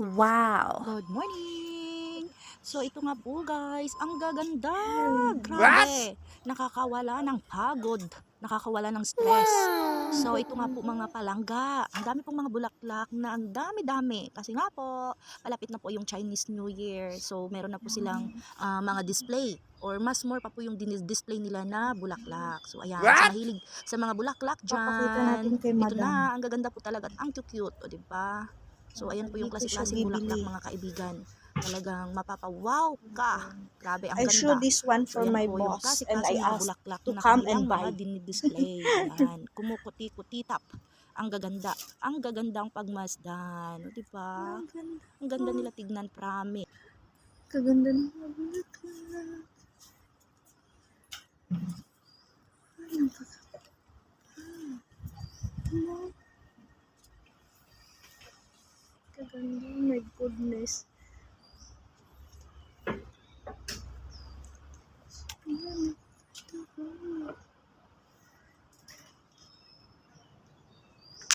Wow! Good morning! So ito nga po guys, ang gaganda! What? Grabe! Nakakawala ng pagod, nakakawala ng stress. So ito nga po mga palangga, ang dami pong mga bulaklak na ang dami-dami. Kasi nga po, palapit na po yung Chinese New Year. So meron na po silang mga display or mas more pa po yung display nila na bulaklak. So ayan, sa What? mahilig sa mga bulaklak Papakita dyan, natin kay ito Madam. na, ang gaganda po talaga at ang cute, o diba? So ayan po yung Dito siya klase-klaseng bulaklak bibili. mga kaibigan. Talagang mapapawaw ka. Grabe, ang I showed ganda. this one So for ayan my po yung boss and I klase-klaseng mga asked bulaklak to na come kanilang and mga buy. dinidisplay. Ayan, kumukuti-kutitap. Ang gaganda. Ang gagandang pagmasdan. O diba? Ang ganda nila tignan, promise. Kaganda ng mga bulaklak. Ay, ang kaganda. My goodness. Ayan.